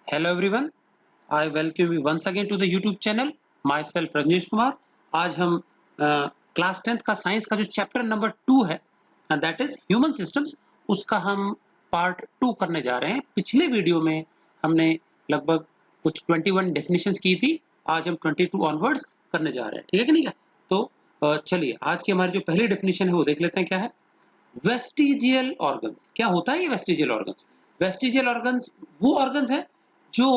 Hello everyone, I welcome you once again to the YouTube channel. Myself Rajneesh Kumar. आज हम class 10th का science का जो चैप्टर नंबर 2 है दैट इज ह्यूमन सिस्टम्स, उसका हम पार्ट 2 करने जा रहे हैं। पिछले वीडियो में हमने लगभग कुछ 21 डेफिनेशंस की थी, आज हम 22 ऑनवर्ड्स करने जा रहे हैं। ठीक है कि नहीं? तो चलिए आज की हमारी जो पहली डेफिनेशन है वो देख लेते हैं क्या है। Vestigial organs. क्या होता है ये वेस्टिजियल ऑर्गन्स? वेस्टिजियल ऑर्गन्स वो ऑर्गन्स है जो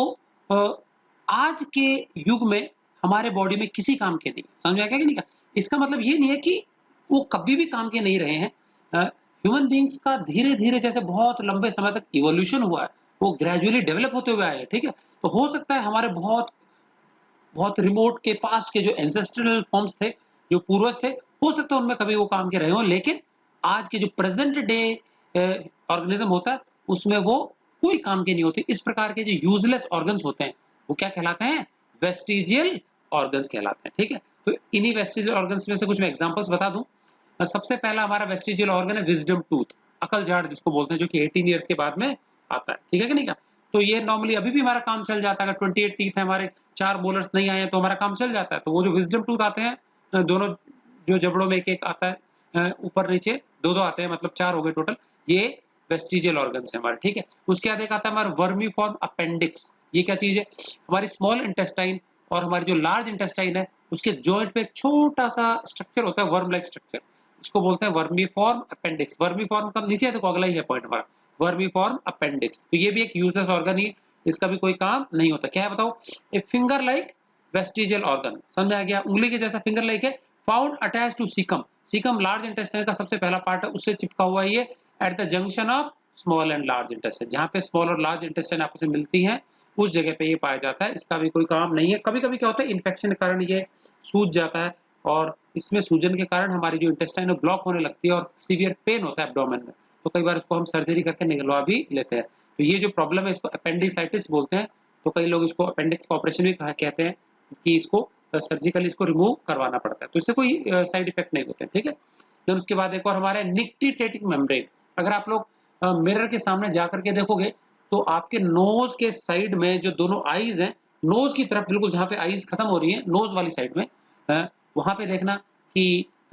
आज के युग में हमारे बॉडी में किसी काम के नहीं। समझ में आ गया कि नहीं? इसका मतलब ये नहीं है कि वो कभी भी काम के नहीं रहे हैं। ह्यूमन बींग्स का धीरे धीरे जैसे बहुत लंबे समय तक इवोल्यूशन हुआ है, वो ग्रेजुअली डेवलप होते हुए आए हैं। ठीक है, तो हो सकता है हमारे बहुत बहुत रिमोट के पास्ट के जो एंसेस्ट्रल फॉर्म्स थे, जो पूर्वज थे, हो सकता है उनमें कभी वो काम के रहे हों, लेकिन आज के जो प्रेजेंट डे ऑर्गेनिज्म होता है उसमें वो कोई काम के नहीं होते। इस प्रकार के जो यूजलेस ऑर्गन्स होते हैं वो क्या कहलाते हैं? वेस्टिजियल ऑर्गन्स कहलाते हैं। ठीक है, तो इन्हीं वेस्टिजियल ऑर्गन्स में से कुछ मैं एग्जांपल्स बता दूं। सबसे पहला हमारा वेस्टिजियल ऑर्गन है विजडम टूथ, अकल झाड़ जिसको बोलते हैं, जो कि 18 ईयर्स के बाद में आता है। ठीक है कि नहीं? तो ये नॉर्मली अभी भी हमारा काम चल जाता है। अगर 28 टीथ है हमारे, 4 मोलर्स नहीं आए हैं तो हमारा काम चल जाता है। तो वो जो विजडम टूथ आते हैं, दोनों जो जबड़ों में एक एक आता है, ऊपर नीचे दो दो आते हैं, मतलब 4 हो गए टोटल। ये वेस्टिजियल ऑर्गन्स है हमारे। ठीक है, उसके बाद एक आता है हमारा वर्मीफॉर्म अपेंडिक्स। ये क्या चीज है? हमारी स्मॉल इंटेस्टाइन और हमारी जो लार्ज इंटेस्टाइन है उसके जॉइंट पे एक छोटा सा स्ट्रक्चर होता है, वर्म लाइक स्ट्रक्चर, इसको बोलते हैं वर्मीफॉर्म अपेंडिक्स। वर्मीफॉर्म का नीचे है, देखो अगला ही है पॉइंट हमारा, वर्मीफॉर्म अपेंडिक्स। तो ये भी एक यूजलेस ऑर्गन ही, इसका भी कोई काम नहीं होता। क्या है बताओ? A finger like vestigial organ. समझ आ गया? उंगली के जैसा फिंगर लाइक है, found attached to caecum. Caecum large intestine का सबसे पहला पार्ट है, उससे चिपका हुआ है ये at the junction of small and large intestine. जहां पे स्मॉल और लार्ज इंटेस्टाइन आपस में मिलती हैं उस जगह पे ये पाया जाता है। इसका भी कोई काम नहीं है। कभी कभी क्या होता है, इन्फेक्शन के कारण ये सूज जाता है और इसमें सूजन के कारण हमारी जो इंटेस्टाइन है ब्लॉक होने लगती है और सीवियर पेन होता है एब्डोमेन में। तो कई बार इसको हम सर्जरी करके निकलवा भी लेते हैं। तो ये जो प्रॉब्लम है इसको अपेंडिसाइटिस बोलते हैं। तो कई लोग इसको अपेंडिक्स का ऑपरेशन भी कहते हैं कि इसको सर्जिकली इसको रिमूव करवाना पड़ता है। तो इससे कोई साइड इफेक्ट नहीं होते हैं। ठीक है, फिर उसके बाद एक और हमारा निक्टिटेटिक मेम्ब्रेन। अगर आप लोग मिरर के सामने जाकर के देखोगे तो आपके नोज के साइड में जो दोनों आईज हैं, नोज की तरफ बिल्कुल जहां पे आईज खत्म हो रही है, नोज वाली साइड में, वहां पे देखना कि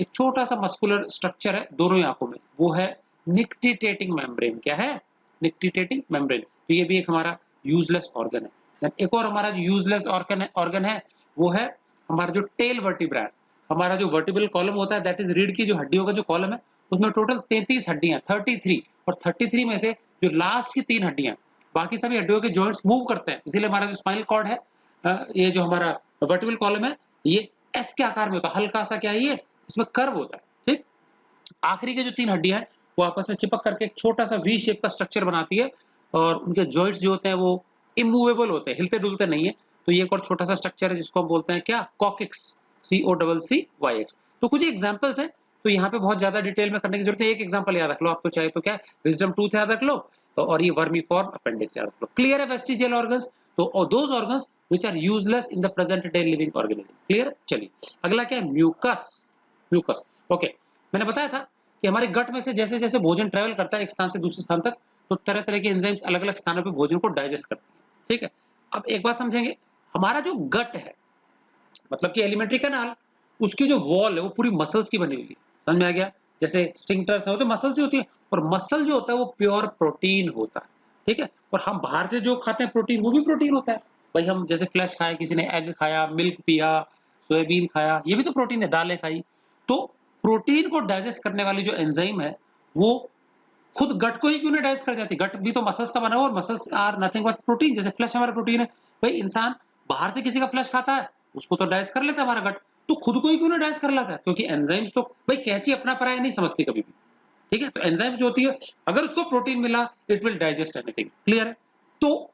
एक छोटा सा मस्कुलर स्ट्रक्चर है दोनों आंखों में, वो है निक्टिटेटिंग मेम्ब्रेन। क्या है? Nictitating membrane. तो ये भी एक हमारा यूजलेस ऑर्गन है। एक और हमारा जो यूजलेस ऑर्गन है वो है हमारा जो टेल वर्टिब्रा है। हमारा जो वर्टिब्रल कॉलम होता है, दैट इज रीढ़ की जो हड्डियों का जो कॉलम है, उसमें टोटल 33 हड्डियां, 33, और 33 में से जो लास्ट की 3 हड्डियां, बाकी सभी हड्डियों के जॉइंट्स मूव करते हैं। इसीलिए हमारा जो स्पाइनल कॉर्ड है, ये जो हमारा वर्टिब्रल कॉलम है, ये एस के आकार में होता है। हल्का सा क्या है ये, इसमें कर्व होता है। ठीक, आखिरी के जो 3 हड्डियां हैं वो आपस में चिपक करके एक छोटा सा वी शेप का स्ट्रक्चर बनाती है और उनके जॉइंट्स जो होते हैं वो इमूवेबल होते हैं, हिलते डुलते नहीं है। तो ये एक और छोटा सा स्ट्रक्चर है जिसको हम बोलते हैं क्या? Coccyx, COCCYX। तो कुछ एग्जांपल्स हैं, तो यहाँ पे बहुत ज्यादा डिटेल में करने की जरूरत है। एक एग्जांपल याद रख लो आप, तो चाहे तो क्या है, विजडम टूथ याद रख लो, तो और ये वर्मीफॉर्म अपेंडिक्स याद रख लो। क्लियर है वेस्टिजियल ऑर्गन्स? तो those organs which are useless in the present day living organism. Clear? चलिए अगला क्या है? म्यूकस। Mucus, okay. मैंने बताया था कि हमारे गट में से जैसे जैसे भोजन ट्रेवल करता है एक स्थान से दूसरे स्थान तक, तो तरह तरह के एंजाइम्स अलग अलग स्थानों पे भोजन को डाइजेस्ट करती है। ठीक है, अब एक बात समझेंगे, हमारा जो गट है, मतलब कि एलिमेंट्री कैनाल, उसकी जो वॉल है वो पूरी मसल्स की बनी हुई है। समझ में आ गया? जैसे स्फिंक्टर्स है वो तो मसल से होती है, और मसल जो होता है वो प्योर प्रोटीन होता है। ठीक है, और हम बाहर से जो खाते हैं प्रोटीन, वो भी प्रोटीन होता है। भाई हम जैसे फ्लैश खाया, किसी ने एग खाया, मिल्क पिया, सोयाबीन खाया, ये भी तो प्रोटीन है, दालें खाई। तो प्रोटीन को डाइजेस्ट करने वाली जो एंजाइम है वो खुद गट को ही क्यों नहीं डाइजेस्ट कर जाती? गट भी तो मसल्स का बना हुआ, और muscles are nothing but protein. जैसे फ्लैश हमारा प्रोटीन है। भाई इंसान बाहर से किसी का फ्लैश खाता है, उसको तो डाइजेस्ट कर लेता है हमारा गट, तो खुद को ही क्यों नहीं डाइजेस्ट कर लेता है? क्योंकि एंजाइम्स तो भाई कैंची अपना पराया नहीं समझती कभी भी। ठीक है, तो एंजाइम जो होती है, अगर उसको प्रोटीन मिला, it will digest anything. Clear है? तो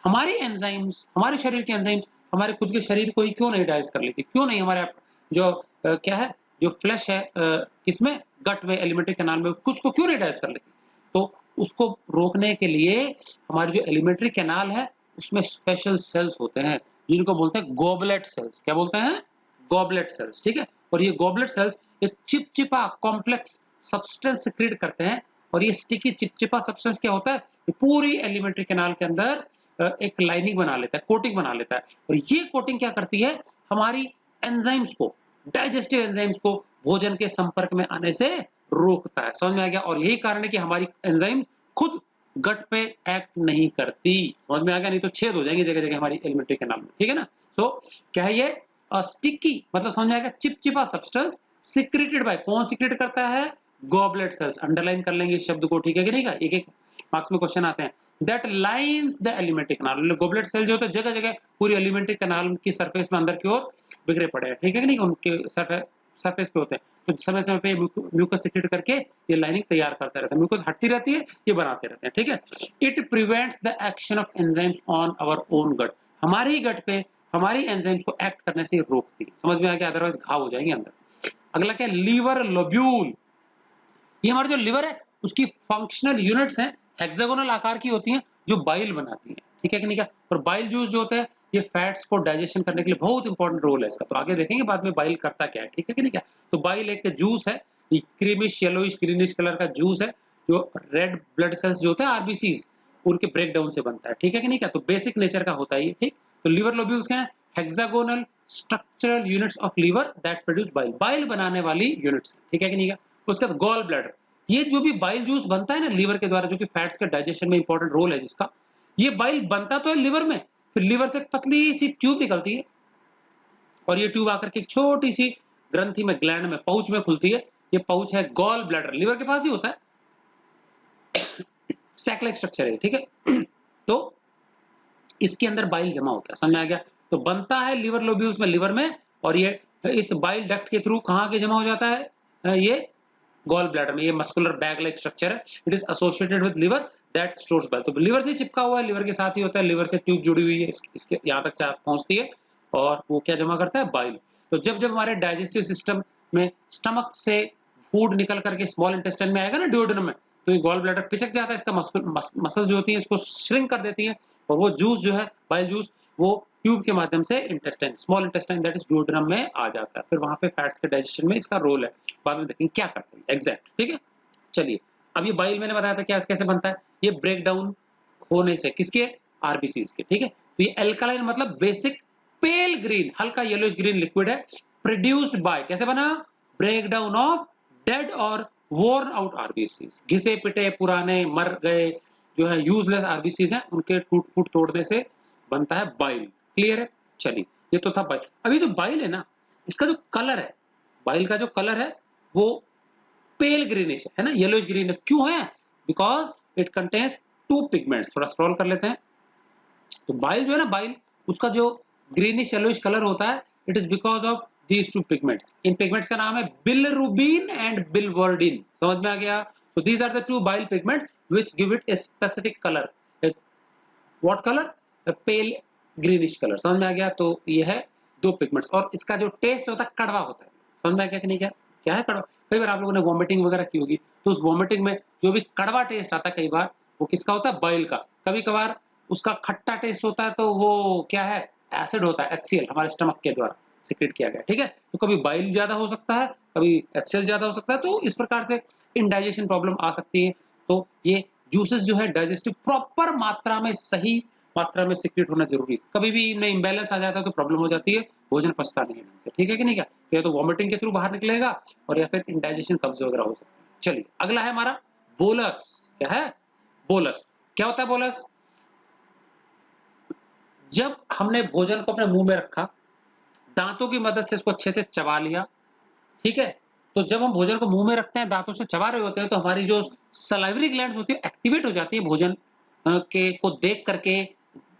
हमारे एंजाइम्स, हमारे शरीर के एंजाइम्स हमारे खुद के शरीर को ही क्यों नहीं डाइजेस्ट कर लेती? क्यों नहीं हमारे जो क्या है, जो फ्लैश है किसमें, गट में, एलिमेंट्री कैनाल में, कुछ को क्यों नहीं डाइजेस्ट कर लेती? तो उसको रोकने के लिए हमारी जो एलिमेंट्री कैनाल है उसमें स्पेशल सेल्स होते हैं जिनको बोलते हैं गॉबलेट सेल्स। क्या बोलते हैं? Goblet cells. ठीक है, और ये गॉबलेट सेल्स एक चिपचिपा कॉम्प्लेक्स सब्सटेंस क्रिएट करते हैं, और ये स्टिकी चिपचिपा सब्सटेंस क्या होता है, पूरी एलिमेंट्री कैनाल के अंदर एक लाइनिंग बना लेता है, कोटिंग बना लेता है और ये कोटिंग क्या करती है, हमारी एंजाइम्स को, डाइजेस्टिव एंजाइम्स को भोजन के संपर्क में आने से रोकता है। समझ में आ गया? और यही कारण है कि हमारी एंजाइम खुद गट पे एक्ट नहीं करती। समझ में आ गया? नहीं तो छेद हो जाएंगे जगह जगह हमारी एलिमेंट्री कैनाल में। ठीक है ना? सो क्या है ये? स्टिकी मतलब समझ में आएगा, चिपचिपा सब्सटेंस सिक्रेटेड बाय, कौन सिक्रेट करता है? Goblet cells. अंडरलाइन कर लेंगे इस शब्द को, ठीक है कि नहीं? का एक एक मार्क्स में क्वेश्चन आते हैं। That lines the alimentary canal. Goblet cell जो होता है जगह जगह पूरी एलिमेंट्री कैनाल की सरफेस में अंदर की ओर बिखरे पड़े हैं, ठीक है कि नहीं? उनके सरफेस पे होते हैं, तो समय समय पे म्यूकस सिक्रेट करके ये लाइनिंग तैयार करते रहते हैं। म्यूकस हटती रहती है, ये बनाते रहते हैं, ठीक है? It prevents the action of enzymes on our own gut. हमारे ही गट पे हमारी एंजाइम्स को एक्ट करने से रोकती है। समझ में आ गया? अदरवाइज घाव हो जाएंगे अंदर। अगला क्या है? Liver lobule. ये हमारा जो लिवर है उसकी फंक्शनल यूनिट्स हैं, हेक्सागोनल आकार की होती हैं, जो बाइल बनाती हैं, ठीक है कि नहीं? क्या? और बाइल जूस जो होता है ये फैट्स को डाइजेशन करने के लिए बहुत इंपॉर्टेंट रोल है इसका, तो आगे देखेंगे बाद में बाइल करता क्या है, ठीक है कि नहीं? क्या? तो बाइल एक जूस है, क्रीमिश येलोइश ग्रीनिश कलर का जूस है, जो रेड ब्लड सेल्स जो होते हैं आरबीसीज, उनके ब्रेक डाउन से बनता है, ठीक है कि नहीं? क्या? तो बेसिक नेचर का होता है ये, ठीक? तो लिवर लोब्यूल्स क्या है? Hexagonal structural units of liver that produce bile, bile बनाने वाली यूनिट्स, ठीक है कि नहीं? क्या? उसके बाद गॉल ब्लैडर, ये जो भी बाइल जूस बनता है ना लिवर के द्वारा, जो कि फैट्स के डाइजेशन में इंपॉर्टेंट रोल है जिसका, ये बाइल बनता तो है लिवर में, फिर लिवर से एक पतली सी ट्यूब निकलती है और ये ट्यूब आकर के एक छोटी सी ग्रंथि में, ग्लैंड में, पाउच में खुलती है। ये पाउच है गॉल ब्लैडर, लिवर के पास ही होता है, सैक लाइक स्ट्रक्चर है, ठीक है? तो इसके अंदर बाइल जमा होता है, समझ में आ गया? तो बनता है लिवर लोब्यूल्स में, लिवर में, और ये इस बाइल डक्ट के थ्रू कहाँ के जमा हो जाता है? ये गॉल ब्लैडर में। ये मस्कुलर बैग लाइक स्ट्रक्चर है, it is associated with liver that stores bile. तो लिवर से चिपका हुआ है, लिवर के साथ ही होता है, लिवर से ट्यूब जुड़ी हुई है, इसके यहाँ तक पहुंचती है और वो क्या जमा करता है? बाइल। तो जब जब हमारे डाइजेस्टिव सिस्टम में स्टमक से फूड निकल करके स्मॉल इंटेस्टाइन में आएगा ना, ड्यूओडेनम में, तो ये गॉल ब्लैडर पिचक जाता है, इसका मसल जो होती है इसको श्रिंक कर देती है और वो जूस जो है बाइल जूस, वो ट्यूब के माध्यम से intestine, small intestine that is duodenum में आ जाता है। फिर वहां पे फैट्स के डाइजेशन में इसका रोल है, बाद में देखेंगे क्या करते हैं एग्जैक्ट, ठीक है? चलिए, अब ये बाइल मैंने बताया था क्या कैसे बनता है, ये ब्रेक डाउन होने से, किसके? आरबीसीज के, ठीक है? तो ये अल्कलाइन मतलब बेसिक पेल ग्रीन, हल्का येलोइश ग्रीन लिक्विड है, प्रोड्यूस्ड बाय, कैसे बना? ब्रेक डाउन ऑफ डेड और वोर्न आउट आरबीसीज, घिसे पिटे पुराने मर गए जो है यूजलेस आरबीसीज हैं, उनके टूट फूट तोड़ने से बनता है बाइल। क्लियर है? चलिए, ये तो था बाइल। अभी जो बाइल है ना, इसका जो कलर है, बाइल का जो कलर है वो पेल ग्रीनिश है ना, येलोइश ग्रीन है। क्यों है? Because it contains two pigments. थोड़ा स्क्रॉल कर लेते हैं। तो बाइल जो है ना, बाइल, उसका जो ग्रीनिश येलोइश कलर होता है, it is because of these two pigments. In pigments का नाम है बिलिरुबिन एंड बिलवर्डिन। समझ में आ गया? So these are the two bile pigments which give it a specific colour. What colour? Pale greenish colour. समझ में आ गया? तो ये है दो पिगमेंट्स, और इसका जो टेस्ट होता है कड़वा होता है। समझ में आ गया कि नहीं? क्या क्या है कड़वा? कई बार आप लोगों ने वॉमिटिंग वगैरह की होगी, तो उस वॉमिटिंग में जो भी कड़वा टेस्ट आता है कई बार, वो किसका होता है? बाइल का। कभी कभार उसका खट्टा टेस्ट होता है, तो वो क्या है? एसिड होता है, HCl, हमारे स्टमक के द्वारा सिक्रेट किया गया, ठीक है? तो कभी बाइल ज्यादा हो सकता है, कभी HCl ज्यादा हो सकता है, तो इस प्रकार से इंडाइजेशन प्रॉब्लम आ सकती है। तो ये जूसेस जो है डाइजेस्टिव प्रॉपर मात्रा में, सही मात्रा में सिक्रेट होना जरूरी है। कभी भी इनमें इम्बैलेंस आ जाता है तो प्रॉब्लम हो जाती है, भोजन पचता नहीं है ढंग से, ठीक है कि नहीं? क्या या तो वॉमिटिंग के थ्रू बाहर निकलेगा, और या फिर इंडाइजेशन कब्ज वगैरह हो सकती है। चलिए, अगला है हमारा बोलस। क्या है? बोलस। क्या होता है बोलस? जब हमने भोजन को अपने मुंह में रखा, दांतों की मदद से इसको अच्छे से चबा लिया, ठीक है? तो जब हम भोजन को मुंह में रखते हैं, दांतों से चबा रहे होते हैं, तो हमारी जो सलाइवरी ग्लैंड्स होती है एक्टिवेट हो जाती है भोजन के को देख करके।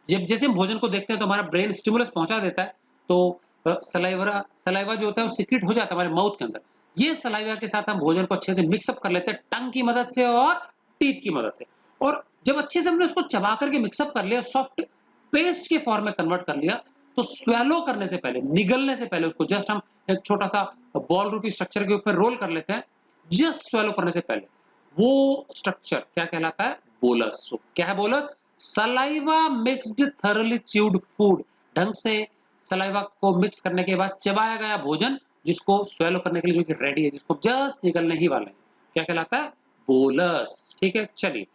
जब जैसे हम भोजन को देखते हैं तो हमारा ब्रेन स्टिमुलस पहुंचा देता है, तो सलाइवा जो होता है वो सीक्रेट हो जाता है हमारे माउथ के अंदर। ये सलाइवा के साथ हम भोजन को अच्छे से मिक्सअप कर लेते हैं टंग की मदद से और टीथ की मदद से। और जब अच्छे से हमने उसको चबा करके मिक्सअप कर लिया, सॉफ्ट पेस्ट के फॉर्म में कन्वर्ट कर लिया, तो स्वेलो करने से पहले, निगलने से पहले, उसको जस्ट हम एक छोटा सा बॉल रूपी स्ट्रक्चर के ऊपर रोल कर लेते हैं, जस्ट स्वेलो करने से पहले। वो स्ट्रक्चर क्या कहलाता है? बोलस। So, क्या है bolus? Saliva mixed thoroughly chewed food, ढंग से सलाइवा को मिक्स करने के बाद चबाया गया भोजन, जिसको स्वेलो करने के लिए जो कि रेडी है, जिसको जस्ट निकलने ही वाले हैं, क्या कहलाता है? बोलस। ठीक है? चलिए,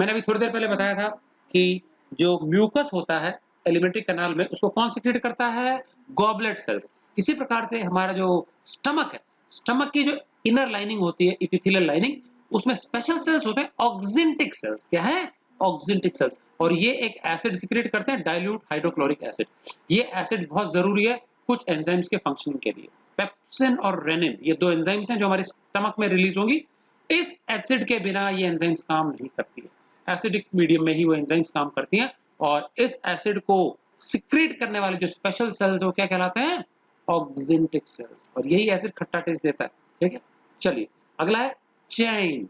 मैंने अभी थोड़ी देर पहले बताया था कि जो म्यूकस होता है एलिमेंट्री कैनाल में, उसको कौन सिक्रीट करता है? Goblet cells. इसी प्रकार से हमारा जो स्टमक है, स्टमक की जो इनर लाइनिंग होती है, एपिथेलियल लाइनिंग, उसमें स्पेशल सेल्स होते हैं, ऑक्सिंटिक सेल्स। क्या है? ऑक्सिंटिक सेल्स। और ये एक एसिड सिक्रीट करते हैं, डाइल्यूट हाइड्रोक्लोरिक एसिड। ये एसिड बहुत जरूरी है कुछ एंजाइम्स के फंक्शनिंग के लिए। पेप्सिन और रेनिन, ये दो एंजाइम्स हैं जो हमारे स्टमक में रिलीज होंगी। इस एसिड के बिना ये एंजाइम्स काम नहीं करती है। एसिडिक मीडियम में ही वो एंजाइम्स काम करती हैं। और इस एसिड को सिक्रीट करने वाले जो स्पेशल सेल्स वो क्या कहलाते हैं? ऑक्सिंटिक सेल्स। और यही एसिड खट्टा टेस्ट देता है। ठीक है, चलिए अगला है चाइम।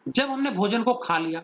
जब हमने भोजन को खा लिया,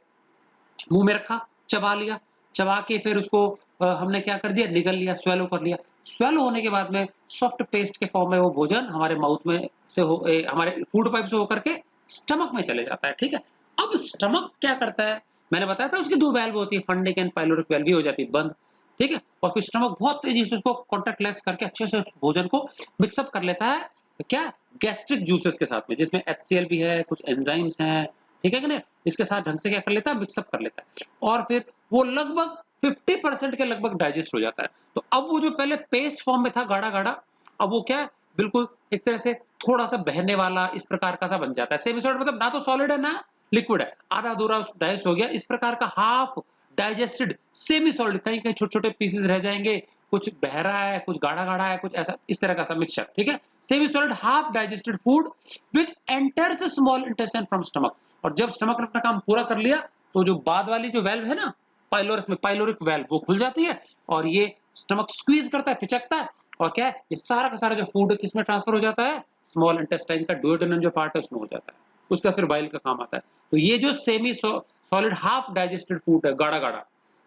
मुंह में रखा, चबा लिया, चबा के फिर उसको हमने क्या कर दिया? निगल लिया, स्वेलो कर लिया। स्वेलो होने के बाद में सॉफ्ट पेस्ट के फॉर्म में वो भोजन हमारे माउथ में से हमारे फूड पाइप से होकर के स्टमक में चले जाता है। ठीक है, अब स्टमक क्या करता है? मैंने बताया था उसकी दो वैल्व होती है, फंडिक एंड पाइलोरिक वैल्व, भी हो जाती है बंद। ठीक है, और फिर स्टमक बहुत तेजी से उसको कॉन्टैक्ट लेस करके अच्छे से उस भोजन को मिक्सअप कर लेता है। क्या? गैस्ट्रिक जूसेस के साथ में, जिसमें HCl भी है, कुछ एंजाइम्स हैं। ठीक है कि नहीं? इसके साथ ढंग से क्या कर लेता है? मिक्सअप कर लेता है। और फिर वो लगभग 50% के लगभग डाइजेस्ट हो जाता है। तो अब वो जो पहले पेस्ट फॉर्म में था गाढ़ा गाढ़ा, अब वो क्या है? बिल्कुल एक तरह से थोड़ा सा बहने वाला इस प्रकार का सा बन जाता है। सेमी सॉलिड मतलब ना तो सॉलिड है ना लिक्विड है, आधा अधूरा डाइजेस्ट हो गया। इस प्रकार का हाफ डाइजेस्टेड सेमी सॉलिड, कहीं कहीं छोटे छोटे पीसेस रह जाएंगे, कुछ बह रहा है, कुछ गाढ़ा गाढ़ा है, कुछ ऐसा इस तरह का सा मिक्सचर। ठीक है, semi solid half digested food which enters small intestine from stomach. और जब स्टमक ने अपना काम पूरा कर लिया तो जो बाद वाली जो वेल्व है ना, पाइलोरस में पाइलोरिक वेल्व, वो खुल जाती है और ये स्टमक स्क्वीज करता है, पिचकता है। और क्या है? ये सारा का सारा जो फूड है किसमें ट्रांसफर हो जाता है? स्मॉल इंटेस्टाइन का डुओडेनम जो पार्ट है उसमें हो जाता है। उसका फिर बाइल का काम आता है। तो ये जो semi solid half digested food है, गाढ़ा गाढ़ा,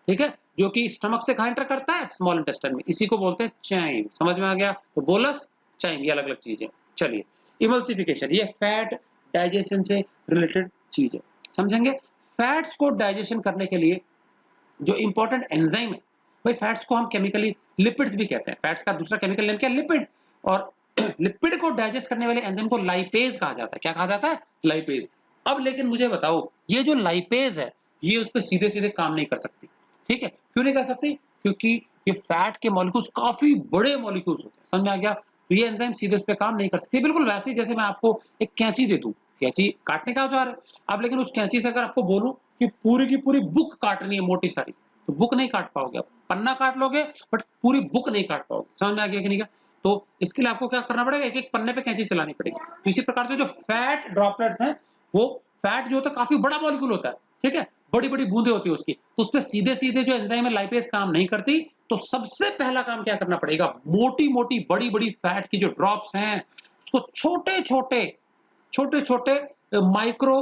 ठीक है, जो कि स्टमक से कहां एंटर करता है? स्मॉल इंटेस्टाइन में। इसी को बोलते हैं चाइम। समझ में आ गया? तो बोलस, चाइम, ये अलग अलग चीज है। चलिए, इमल्सिफिकेशन, ये फैट डाइजेशन से रिलेटेड चीज है, समझेंगे। फैट्स को डाइजेशन करने के लिए जो इंपॉर्टेंट एंजाइम है, भाई फैट्स को हम केमिकली लिपिड्स भी कहते हैं। फैट्स का दूसरा केमिकल नेम क्या है? लिपिड। और लिपिड को डाइजेस्ट करने वाले एंजाइम को लाइपेज कहा जाता है। क्या कहा जाता है? लाइपेज। अब लेकिन मुझे बताओ, ये जो लाइपेज है, ये उस पर सीधे सीधे काम नहीं कर सकती। ठीक है, क्यों नहीं कर सकती? क्योंकि ये फैट के मॉलिक्यूल्स काफी बड़े मॉलिक्यूल्स होते हैं। समझ में आ गया? तो ये एंजाइम सीधे उस पर काम नहीं कर सकती। बिल्कुल वैसे ही जैसे मैं आपको एक कैंची दे दूं, कैंची काटने का औजार है। अब लेकिन उस कैंची से अगर आपको बोलूं कि पूरी की पूरी बुक काटनी है मोटी सारी, तो बुक नहीं काट पाओगे। आप पन्ना काट लोगे बट पूरी बुक नहीं काट पाओगे। समझ में आ गया कि नहीं? तो इसके लिए आपको क्या करना पड़ेगा? एक एक पन्ने पे कैंची चलानी पड़ेगी। तो इसी प्रकार से जो फैट ड्रॉपलेट्स हैं, वो फैट जो होता है काफी बड़ा मॉलिक्यूल होता है। ठीक है, बड़ी बड़ी बूंदे होती है उसकी, तो उस पर सीधे सीधे जो एंजाइम है लाइपेज काम नहीं करती। तो सबसे पहला काम क्या करना पड़ेगा? मोटी मोटी बड़ी बड़ी फैट की जो ड्रॉप्स हैं, उसको छोटे छोटे छोटे छोटे माइक्रो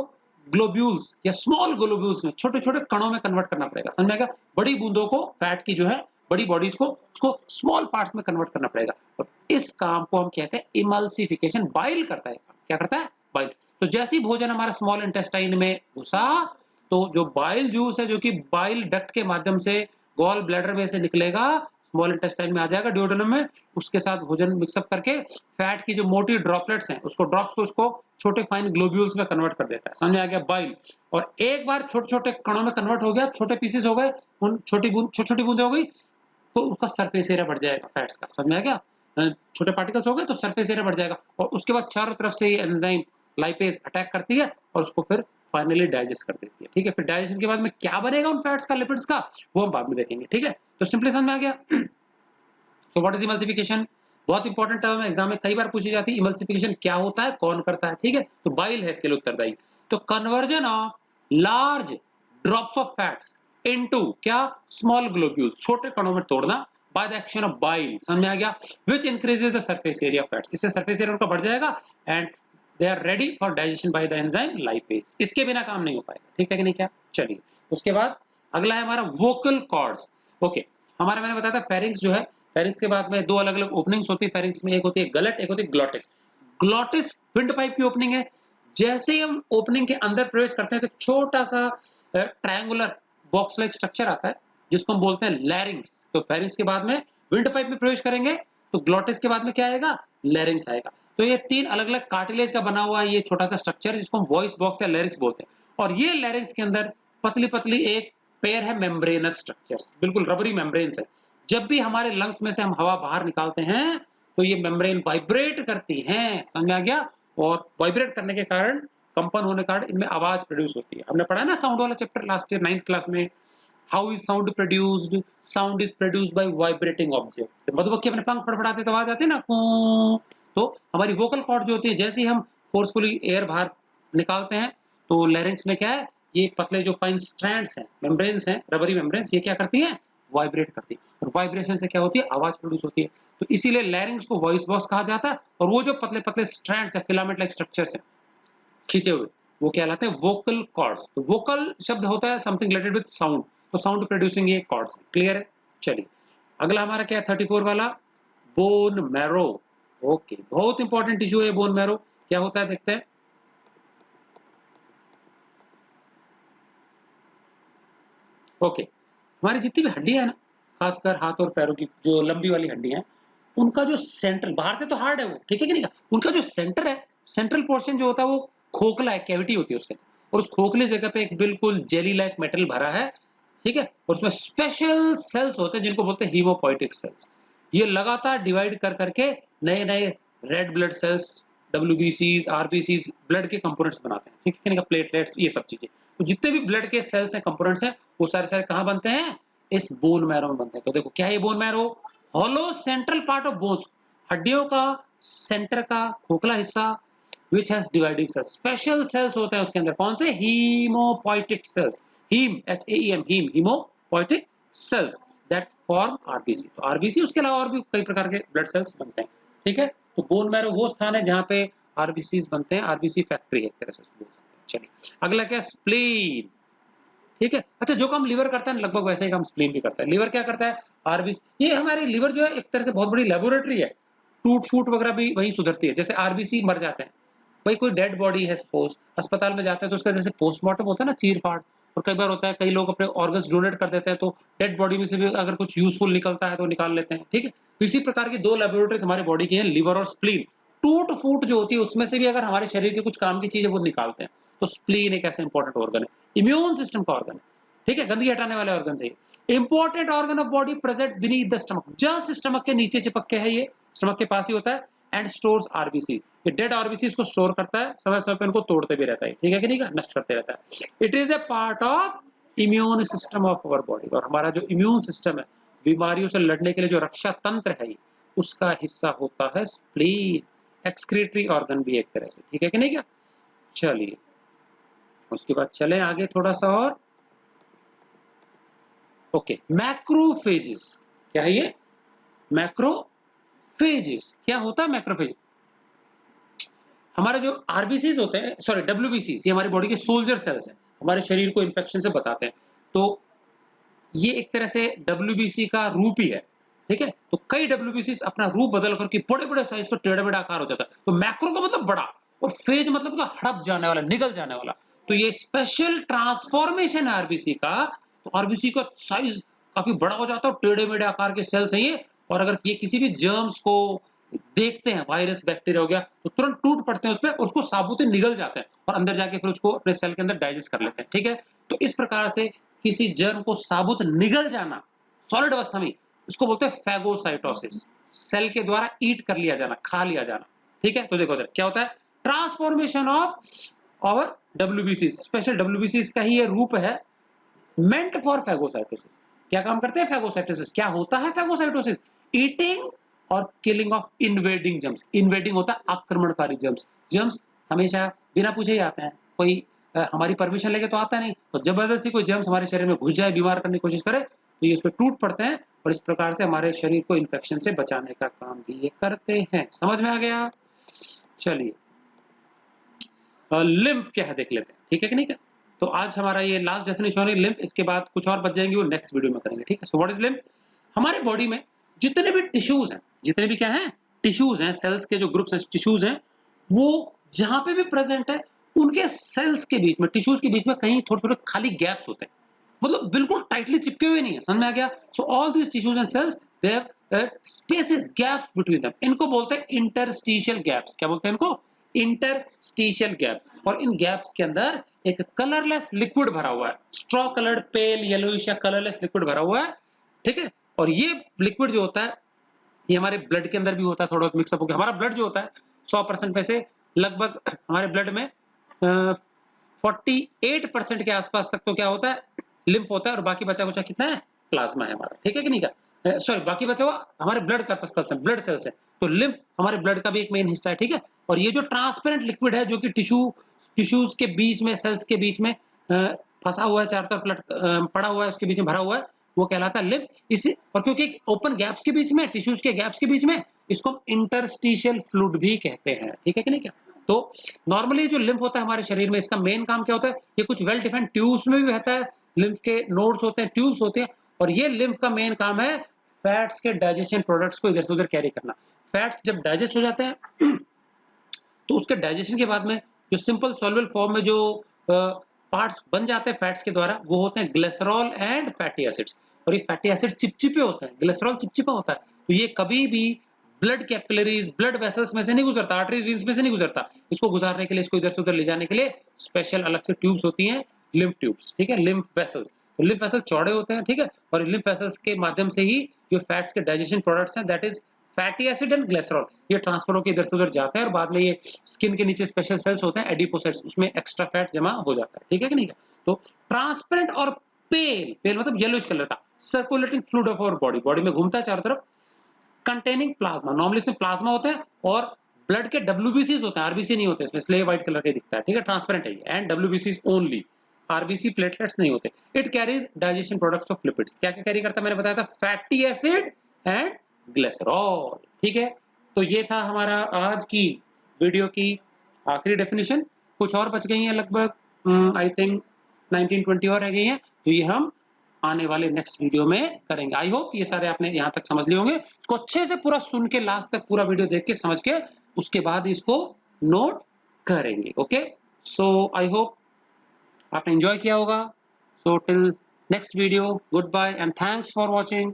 ग्लोब्यूल्स या स्मॉल ग्लोब्यूल्स में, छोटे छोटे कणों में कन्वर्ट करना पड़ेगा। समझ में आएगा? बड़ी बूंदों को, फैट की जो है बड़ी बॉडीज को, उसको स्मॉल पार्ट्स में कन्वर्ट करना पड़ेगा। और इस काम को हम कहते हैं इमल्सिफिकेशन। बाइल करता है। क्या करता है? बाइल। तो जैसे ही भोजन हमारा स्मॉल इंटेस्टाइन में घुसा, तो जो बाइल जूस है, जो कि बाइल डक्ट के माध्यम से गॉल ब्लैडर में से निकलेगा, स्मॉल इंटेस्टाइन में आ जाएगा, डुओडेनम में, उसके साथ भोजन मिक्सअप करके फैट की जो मोटी ड्रॉपलेट्स हैं, उसको ड्रॉप्स को उसको छोटे फाइन ग्लोब्यूल्स में कन्वर्ट कर देता है। समझ आ गया? बाइल। और एक बार छोटे छोटे कणों में कन्वर्ट हो गया, छोटे पीसेस हो गए, उन छोटी छोटी बूंदे हो गई, तो उसका सरफेस एरिया बढ़ जाएगा फैट्स का। समझ में आ गया? छोटे पार्टिकल्स हो गए तो सरफेस एरिया बढ़ जाएगा। और उसके बाद चारों तरफ से ये एंजाइम लाइपेज अटैक करती है और उसको फिर फाइनली डाइजेस्ट कर देती है। ठीक है, फिर डाइजेशन के बाद में क्या बनेगा उन फैट्स का, लिपिड्स का, वो हम बाद में देखेंगे। ठीक है, तो सिंपली समझ में आ गया? तो व्हाट इज इमल्सिफिकेशन? बहुत इंपॉर्टेंट टर्म है, एग्जाम में कई बार पूछी जाती है। इमल्सिफिकेशन क्या होता है, कौन करता है? ठीक है, तो बाइल है इसके लिए उत्तरदायी। तो conversion of large drops of fats into क्या? स्मॉल ग्लोब्यूल्स, छोटे कणों में तोड़ना, by the action of bile. समझ में आ गया? Which increases the surface area of fats, इससे सरफेस एरिया उनका बढ़ जाएगा and they are ready for digestion by the enzyme lipase. इसके बिना काम नहीं हो पाएगा। ठीक है कि नहीं? क्या? चलिए, उसके बाद अगला है हमारा वोकल कॉर्ड्स। ओके, हमारा मैंने बताया था फेरिंक्स जो है, फेरिंक्स के बाद में दो अलग अलग ओपनिंग्स होती है फेरिंक्स में, एक होती है गलट, एक होती है ग्लॉटिस। ग्लॉटिस विंड पाइप की ओपनिंग है। जैसे ही हम ओपनिंग के अंदर प्रवेश करते हैं तो छोटा सा ट्रायंगुलर बॉक्स लाइक स्ट्रक्चर आता है, जिसको हम बोलते हैं लैरिंग्स। तो फेरिंक्स के बाद में विंड पाइप में प्रवेश करेंगे तो ग्लॉटिस के बाद में क्या आएगा? लैरिंग्स आएगा। तो ये तीन अलग अलग कार्टिलेज का बना हुआ ये छोटा सा स्ट्रक्चर, जिसको हम वॉइस बॉक्स या लैरिंग्स बोलते हैं। और ये लैरिंग्स के अंदर पतली पतली एक पेयर है मेम्ब्रेनस स्ट्रक्चर्स, बिल्कुल रबरी मेम्ब्रेन्स है। जब भी हमारे लंग्स में से हम हवा बाहर निकालते हैं तो ये मेम्ब्रेन वाइब्रेट करती हैं, समझ में आ गया? और वाइब्रेट करने के कारण, कंपन होने के कारण इनमें आवाज प्रोड्यूस होती है। हमने पढ़ा है ना साउंड वाला chapter last year 9th class में, how is sound produced? Sound is produced by vibrating object. मधुमक्खी अपने पंख फड़फड़ाते तो आवाज आती है ना, कू। तो हमारी वोकल कॉर्ड जो होती है, जैसे ही हम फोर्सफुली एयर बाहर निकालते हैं तो लैरिंक्स में क्या है, ये पतले जो फाइन स्ट्रैंड्स हैं, मेम्ब्रेन्स हैं, रबरी मेम्ब्रेन्स, ये क्या करती हैं? वाइब्रेट करती है। और वाइब्रेशन से क्या होती है? आवाज प्रोड्यूस होती है। तो इसीलिए लैरिंक्स को वॉइस बॉक्स कहा जाता है। और वो जो पतले पतले स्ट्रैंड्स है, फिलामेंट लाइक स्ट्रक्चर्स हैं खींचे हुए, वो कहलाते हैं वोकल कॉर्ड्स। तो वोकल शब्द होता है समथिंग रिलेटेड विद साउंड, तो साउंड प्रोड्यूसिंग ये कॉर्ड्स। क्लियर है? चलिए अगला हमारा क्या है 34 वाला, बोन मैरो। ओके, बहुत इंपॉर्टेंट टिश्यू है बोन मैरो। क्या होता है देखते हैं। ओके, हमारी जितनी भी हड्डियां है ना, खासकर हाथ और पैरों की जो लंबी वाली हड्डियां हैं, उनका जो सेंट्रल, बाहर से तो हार्ड है वो, ठीक है कि नहीं, उनका जो सेंटर है, सेंट्रल पोर्शन जो होता है वो खोखला है, कैविटी होती है उसके अंदर। और उस खोखली जगह पे एक बिल्कुल जेली लाइक मेटल भरा है, ठीक है। और उसमें स्पेशल सेल्स होते हैं जिनको बोलते हैं हीमोपोइटिक सेल्स। ये लगातार डिवाइड कर करके नए नए रेड ब्लड सेल्स, डब्ल्यूबीसीज, आरबीसीज, ब्लड के कंपोनेंट्स बनाते हैं, ठीक है, प्लेटलेट्स, ये सब चीजें। तो जितने भी ब्लड के सेल्स हैं, कंपोनेंट्स हैं, वो सारे सारे कहाँ बनते हैं? इस बोन मैरो में बनते हैं। तो देखो क्या है ये bone marrow? Hollow central part of bones, हड्डियों का सेंटर का खोखला हिस्सा, which has dividing cells, special cells होते हैं उसके अंदर। कौन से? Haemopoietic cells, haem, HAEM, haem, haemopoietic cells that form RBC. तो आरबीसी, उसके अलावा और भी कई प्रकार के ब्लड सेल्स बनते हैं, ठीक है। तो बोन मैरो वो स्थान है जहां पे आरबीसी बनते हैं, आरबीसी फैक्ट्री है एक तरह से बोल सकते हैं। चलिए अगला क्या? स्प्लीन, ठीक है। अच्छा, जो काम लिवर करता है लगभग वैसे ही काम स्प्लीन भी करता है। लिवर क्या करता है? आरबीसी, ये हमारी लिवर जो है एक तरह से बहुत बड़ी लेबोरेटरी है, टूट फूट वगैरह भी वही सुधरती है। जैसे आरबीसी मर जाते हैं, भाई कोई डेड बॉडी है सपोज, अस्पताल में जाते हैं तो उसका जैसे पोस्टमार्टम होता है ना, चीर फाड़, और कई बार होता है कई लोग अपने ऑर्गन्स डोनेट कर देते हैं, तो डेड बॉडी में से भी अगर कुछ यूजफुल निकलता है तो निकाल लेते हैं, ठीक है। तो इसी प्रकार की दो लेबोरेटरीज हमारे बॉडी की हैं, लिवर और स्प्लीन। टूट फूट जो होती है उसमें से भी अगर हमारे शरीर के कुछ काम की चीज है वो निकालते हैं। तो स्प्लीन एक ऐसा इंपॉर्टेंट ऑर्गन है, इम्यून सिस्टम का ऑर्गन है, ठीक है, गंदगी हटाने वाले ऑर्गन से। Important organ of body present beneath the stomach, just stomach के नीचे चिपक के है, ये स्टमक के पास ही होता है। एंड स्टोर्स आरबीसी, ये डेड आरबीसी को स्टोर करता है, समय समय पे इनको तोड़ते भी रहता है, ठीक है कि नहीं, नष्ट करते रहता है। It is a part of immune system of our body. और हमारा जो इम्यून सिस्टम है, बीमारियों से लड़ने के लिए जो रक्षा तंत्र है, उसका हिस्सा होता है स्प्लीन। एक्सक्रीटरी ऑर्गन भी एक तरह से, ठीक है कि नहीं क्या। चलिए उसके बाद चले आगे थोड़ा सा और। ओके, मैक्रोफेजेस, क्या है ये? मैक्रोफेजेस क्या होता है? मैक्रोफेज हमारे जो आरबीसीज होते हैं, सॉरी डब्ल्यूबीसीज, ये हमारी बॉडी के सोल्जर सेल्स हैं, हमारे शरीर को इन्फेक्शन से बताते हैं। तो ये एक तरह से डब्ल्यूबीसी का रूप ही है, ठीक है। तो कई डब्ल्यूबीसी अपना रूप बदल करके बड़े बड़े साइज का टेढ़ा मेढ़ा आकार हो जाता है। तो मैक्रो का मतलब बड़ा, और फेज मतलब का हड़प जाने वाला, निगल जाने वाला। तो ये स्पेशल ट्रांसफॉर्मेशन है आरबीसी का। तो आरबीसी का साइज काफी बड़ा हो जाता है, टेढ़े मेढ़े आकार के सेल्स हैं ये। और अगर ये किसी भी जर्म्स को देखते हैं, वायरस बैक्टीरिया हो गया, तो तुरंत टूट पड़ते हैं उस पर, और उसको साबुते निगल जाते हैं और अंदर जाके फिर उसको अपने सेल के अंदर डाइजेस्ट कर लेते हैं, ठीक है। तो इस प्रकार से किसी जर्म को साबुत निगल जाना सॉलिड अवस्था में, उसको बोलते हैं फैगोसाइटोसिस, सेल के द्वारा ईट कर लिया जाना, खा लिया जाना, ठीक है। तो देखो क्या होता है, transformation of our WBC, special WBC का ही ये रूप है, मेंट फॉर फैगोसाइटोसिस। क्या काम करते हैं फैगोसाइटोसिस? क्या होता है फैगोसाइटोसिस? ईटिंग और killing of invading germs. Invading होता है आक्रमणकारी जर्म्स। जर्म्स हमेशा बिना पूछे ही आते हैं, कोई हमारी परमिशन लेके तो आता नहीं। तो जबरदस्ती कोई जर्म्स हमारे शरीर में घुस जाए, बीमार करने की कोशिश करे, तो ये उस पर टूट पड़ते हैं, और इस प्रकार से हमारे शरीर को इन्फेक्शन से बचाने का काम भी ये करते हैं। समझ में आ गया? चलिए लिम्फ क्या है देख लेते हैं, ठीक है कि नहीं क्या। तो आज हमारा ये लास्ट डेफिनेशन है लिम्फ, इसके बाद कुछ और बच जाएंगे, वो नेक्स्ट वीडियो में करेंगे, ठीक है। So what is lymph? हमारे बॉडी में जितने भी टिश्यूज हैं, जितने भी क्या हैं, टिश्यूज हैं, सेल्स के जो ग्रुप्स हैं, टिश्यूज हैं, वो जहां पे भी प्रेजेंट है, उनके सेल्स के बीच में, टिश्यूज के बीच में कहीं थोड़े थोड़े खाली गैप्स होते हैं, मतलब बिल्कुल टाइटली चिपके हुए नहीं है। समझ में आ गया? So all these tissues and cells they have spaces, gaps between them. इनको बोलते हैं इंटरस्टिशियल गैप्स। क्या बोलते हैं इनको? इंटरस्टिशियल गैप, और इन गैप्स के अंदर एक कलरलेस लिक्विड भरा हुआ है, स्ट्रॉ कलर्ड पेल येलोइश या कलरलेस लिक्विड भरा हुआ है, ठीक है। और ये लिक्विड जो होता है ये हमारे ब्लड के अंदर भी होता है, थोड़ा मिक्सअप हो गया। हमारा ब्लड जो होता है 100% में से लगभग हमारे ब्लड में 48% के आसपास तक तो क्या होता है, लिम्फ होता है, और बाकी बचा कुचा कितना है, प्लाज्मा है हमारा, ठीक है कि नहीं का, सॉरी बाकी बचा हुआ हमारे ब्लड कार्पस्कल्स है, ब्लड सेल्स है। तो लिम्फ हमारे ब्लड का भी एक मेन हिस्सा है, ठीक है। और ये जो ट्रांसपेरेंट लिक्विड है जो कि टिश्यूज के बीच में, सेल्स के बीच में फंसा हुआ है, चारों तरफ पड़ा हुआ है, उसके बीच में भरा हुआ है, वो कहलाता है लिम्फ। इसी और क्योंकि ओपन गैप्स के बीच में, टिश्यूज के गैप्स के बीच में, इसको हम इंटरस्टिशियल फ्लूइड भी कहते हैं, ठीक है कि नहीं क्या। तो नॉर्मली जो लिम्फ होता है हमारे शरीर में, इसका मेन काम क्या होता है, ये कुछ वेल डिफाइंड ट्यूब्स में भी बहता है, लिम्फ के नोड्स होते हैं, ट्यूब्स होते हैं, और ये लिम्फ का मेन काम है फैट्स के डाइजेशन प्रोडक्ट्स को इधर से उधर कैरी करना। फैट्स जब डाइजेस्ट हो जाते हैं तो उसके डाइजेशन के बाद में जो सिंपल सॉल्युबल फॉर्म में जो पार्ट्स बन जाते हैं फैट्स के द्वारा, वो होते हैं ग्लिसरॉल एंड फैटी एसिड्स। और ये फैटी एसिड चिपचिपे होते हैं, ग्लिसरॉल चिपचिपा होता है, तो ये कभी भी ब्लड कैपिलरीज, ब्लड वेसल्स में से नहीं गुजरता, आर्टरीज वेन्स में से नहीं गुजरता। इसको गुजारने के लिए, इसको इधर से उधर ले जाने के लिए स्पेशल अलग से ट्यूब्स होती हैं, लिम्फ ट्यूब्स, ठीक है, लिम्फ वेसल्स। तो लिम्फ वेसल चौड़े होते हैं, ठीक है, और लिम्फ वेसल्स के माध्यम से ही जो फैट्स के डाइजेशन प्रोडक्ट्स हैं, that is fatty acid and glycerol, ये ट्रांसफर होकर इधर से उधर जाते हैं, और बाद में ये स्किन के नीचे स्पेशल सेल्स होते हैं एडिपोसाइट्स, उसमें एक्स्ट्रा फैट जमा हो जाता है, ठीक है कि नहीं। तो ट्रांसपेरेंट और पेल, पेल मतलब येलोइश कलर का circulating fluid of our body, body में घूमता है चारों तरफ, कंटेनिंग प्लाज्मा, नॉर्मली इसमें प्लाज्मा होते हैं, और ब्लड के डब्ल्यूबीसीज होते हैं, आरबीसी नहीं होते इसमें, इसलिए व्हाइट कलर का दिखता है, ठीक है, ट्रांसपेरेंट है ये, एंड डब्ल्यूबीसीज ओनली, आरबीसी प्लेटलेट्स नहीं होते। It carries digestion products of lipids, क्या क्या कैरी करता है, मैंने बताया था, फैटी एसिड एंड ग्लिसरॉल, ठीक है। तो ये था हमारा आज की वीडियो की आखिरी डेफिनेशन, कुछ और बच गई हैं लगभग आई थिंक 19-20 और रह गई हैं, तो ये हम आने वाले नेक्स्ट वीडियो में करेंगे। आई होप ये सारे आपने यहाँ तक समझ लिए होंगे, इसको अच्छे से पूरा सुन के लास्ट तक पूरा वीडियो देख के समझ के उसके बाद इसको नोट करेंगे। ओके, सो आई होप आपने एंजॉय किया होगा। So till next video, goodbye and thanks for watching.